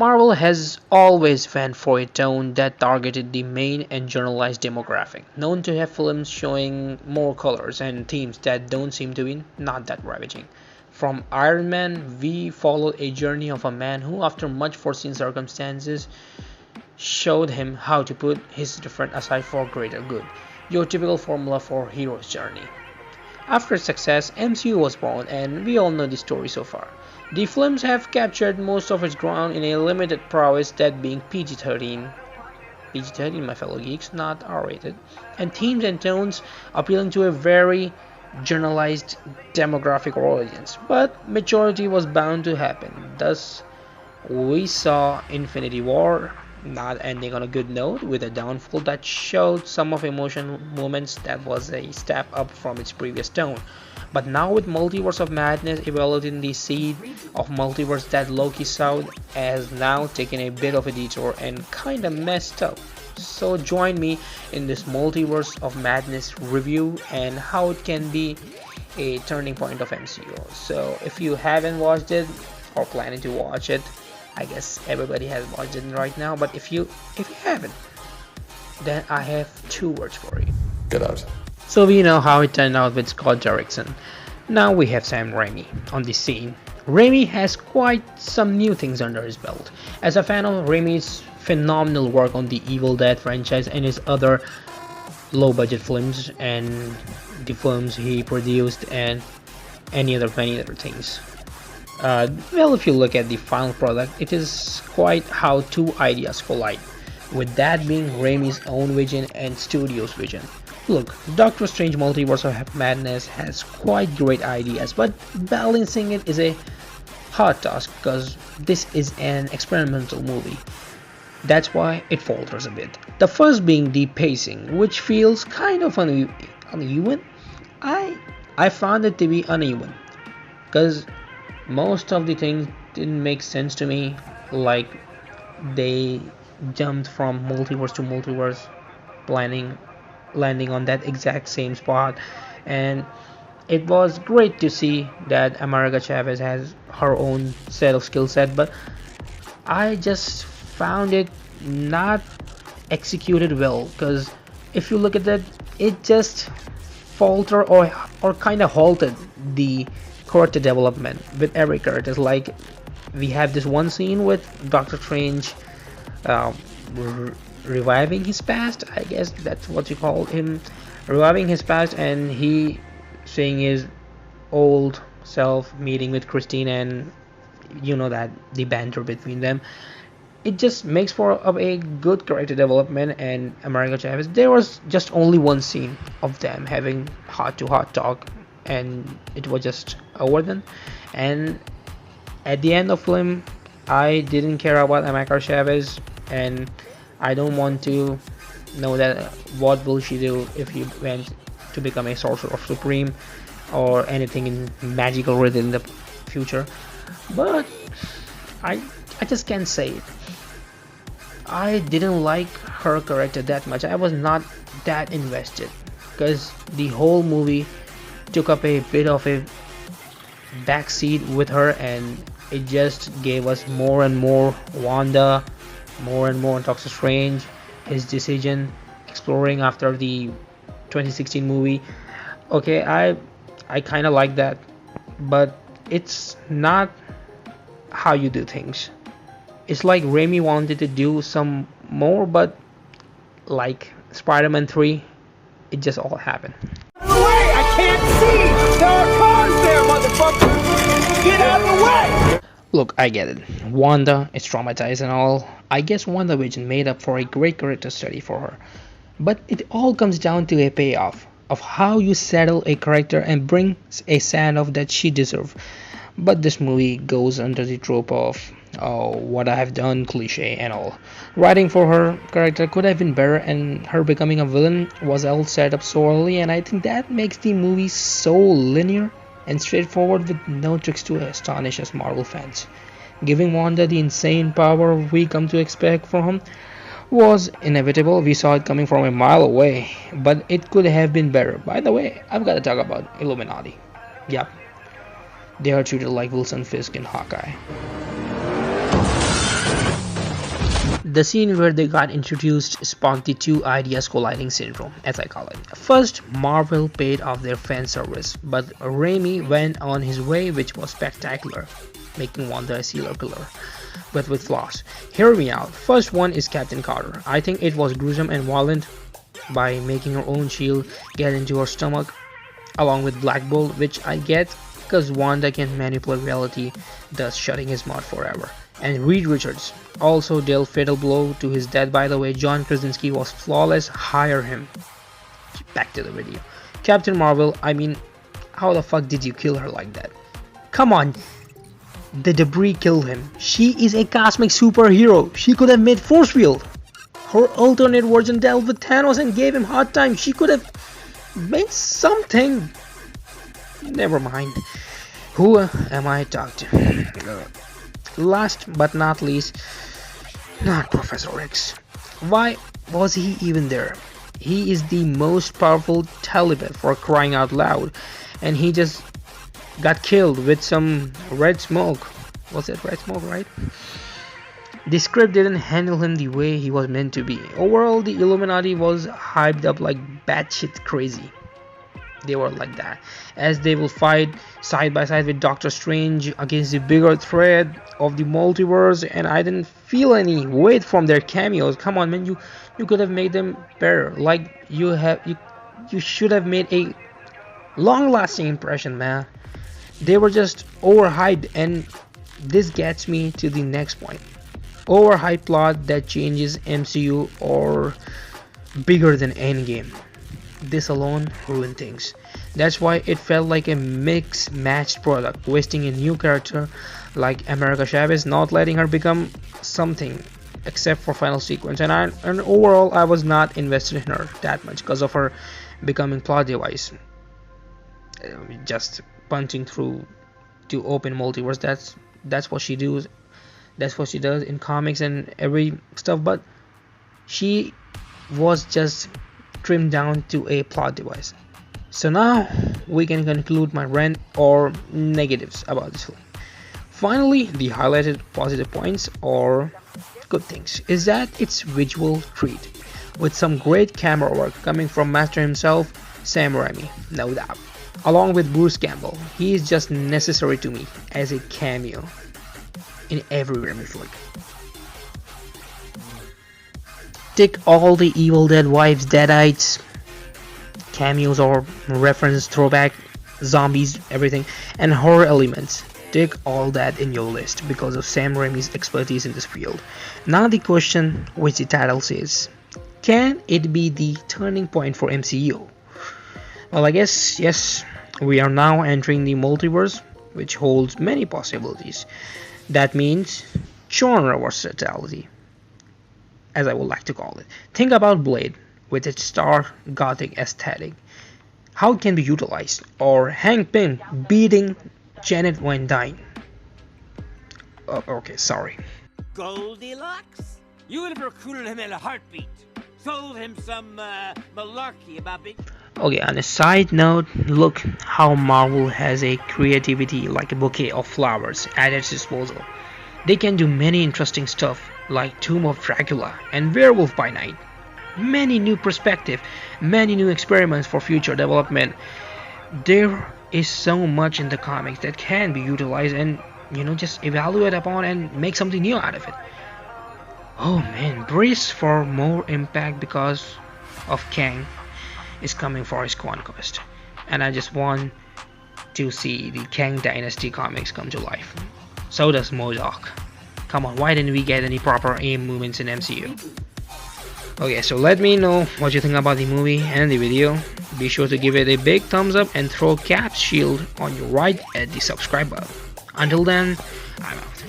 Marvel has always went for a tone that targeted the main and generalized demographic, known to have films showing more colors and themes that don't seem to be not that ravaging. From Iron Man, we followed a journey of a man who, after much foreseen circumstances, showed him how to put his different aside for greater good. Your typical formula for hero's journey. After success, MCU was born, and we all know the story so far. The films have captured most of its ground in a limited prowess, that being PG-13 my fellow geeks, not R-rated, and themes and tones appealing to a very generalized demographic audience, but maturity was bound to happen. Thus, we saw Infinity War not ending on a good note, with a downfall that showed some of emotion moments that was a step up from its previous tone. But now with Multiverse of Madness evaluating the seed of multiverse that Loki sowed has now taken a bit of a detour and kinda messed up. So join me in this Multiverse of Madness review and how it can be a turning point of MCU. So if you haven't watched it or planning to watch it, I guess everybody has watched it right now, but if you haven't, then I have two words for you. Get out. So we know how it turned out with Scott Derrickson. Now we have Sam Raimi on the scene. Raimi has quite some new things under his belt. As a fan of Raimi's phenomenal work on the Evil Dead franchise and his other low budget films and the films he produced and many other things. Well, if you look at the final product, it is quite how two ideas collide, with that being Raimi's own vision and studio's vision. Look, Doctor Strange Multiverse of Madness has quite great ideas, but balancing it is a hard task because this is an experimental movie. That's why it falters a bit. The first being the pacing, which feels kind of uneven. I found it to be uneven because most of the things didn't make sense to me, like they jumped from multiverse to multiverse, landing on that exact same spot. And it was great to see that America Chavez has her own set of skill set, but I just found it not executed well, because if you look at that, it just faltered or kind of halted the character development with every character. Like we have this one scene with Doctor Strange reviving his past, I guess that's what you call him, reviving his past, and he seeing his old self meeting with Christine, and you know that the banter between them, it just makes for a good character development. And America Chavez, there was just only one scene of them having heart to heart talk, and it was just over then. And at the end of film, I didn't care about America Chavez, and I don't want to know that what will she do if he went to become a sorcerer supreme or anything in magical related in the future. But I just can't say it. I didn't like her character that much. I was not that invested because the whole movie took up a bit of a backseat with her, and it just gave us more and more Wanda, more and more Doctor Strange, his decision exploring after the 2016 movie. Okay, I kind of like that, but it's not how you do things. It's like Raimi wanted to do some more, but like Spider-Man 3, it just all happened. Out of the way! I can't see! There are cars there, motherfucker! Get out of the way! Look, I get it. Wanda is traumatized and all. I guess WandaVision made up for a great character study for her. But it all comes down to a payoff of how you settle a character and bring a send-off that she deserves. But this movie goes under the trope of what I have done cliche and all. Writing for her character could have been better, and her becoming a villain was all set up so early, and I think that makes the movie so linear and straightforward with no tricks to astonish us Marvel fans. Giving Wanda the insane power we come to expect from him was inevitable. We saw it coming from a mile away, but it could have been better. By the way, I've got to talk about Illuminati. Yep, they are treated like Wilson Fisk in Hawkeye. The scene where they got introduced sparked the two ideas colliding syndrome, as I call it. First, Marvel paid off their fan service, but Raimi went on his way, which was spectacular, making Wanda a serial killer, but with flaws. Hear me out. First one is Captain Carter. I think it was gruesome and violent by making her own shield get into her stomach, along with Black Bolt, which I get because Wanda can manipulate reality, thus shutting his mouth forever. And Reed Richards also dealt fatal blow to his death. By the way, John Krasinski was flawless. Hire him. Back to the video. Captain Marvel, I mean, how the fuck did you kill her like that? Come on. The debris killed him. She is a cosmic superhero. She could have made force field. Her alternate version dealt with Thanos and gave him hard time. She could have made something. Never mind. Who am I talking to? Last but not least, not Professor X. Why was he even there? He is the most powerful telepath, for crying out loud, and he just got killed with some red smoke. Was it red smoke, right? The script didn't handle him the way he was meant to be. Overall, the Illuminati was hyped up like batshit crazy. They were like that, as they will fight side by side with Doctor Strange against the bigger threat of the multiverse, and I didn't feel any weight from their cameos. Come on, man, you could have made them better. Like you should have made a long-lasting impression, man. They were just overhyped, and this gets me to the next point. Overhyped plot that changes MCU or bigger than Endgame. This alone ruined things. That's why it felt like a mix-matched product, wasting a new character like America Chavez, not letting her become something except for final sequence. And overall, I was not invested in her that much because of her becoming plot device, just punching through to open multiverse. That's what she does. That's what she does in comics and every stuff. But she was just trimmed down to a plot device. So now we can conclude my rant or negatives about this film. Finally, the highlighted positive points or good things is that it's visual treat with some great camera work coming from master himself, Sam Raimi, no doubt, along with Bruce Campbell. He is just necessary to me as a cameo in every Raimi flick. Tick all the Evil Dead vibes, Deadites, cameos or reference, throwback, zombies, everything, and horror elements. Tick all that in your list because of Sam Raimi's expertise in this field. Now the question, which the title says, can it be the turning point for MCU? Well, I guess yes, we are now entering the multiverse, which holds many possibilities. That means genre versatility, as I would like to call it. Think about Blade with its star gothic aesthetic. How it can be utilized, or Hank Pym beating Janet Van Dyne. Oh, okay, sorry. Goldilocks? You would have recruited him in a heartbeat. Told him some malarkey about me. Okay, on a side note, look how Marvel has a creativity like a bouquet of flowers at its disposal. They can do many interesting stuff like Tomb of Dracula and Werewolf by Night. Many new perspectives, many new experiments for future development. There is so much in the comics that can be utilized and, just evaluate upon and make something new out of it. Oh man, brace for more impact because of Kang is coming for his conquest. And I just want to see the Kang Dynasty comics come to life. So does MODOK. Come on, why didn't we get any proper AIM movements in MCU? Okay, so let me know what you think about the movie and the video. Be sure to give it a big thumbs up and throw Cap's shield on your right at the subscribe button. Until then, I'm out.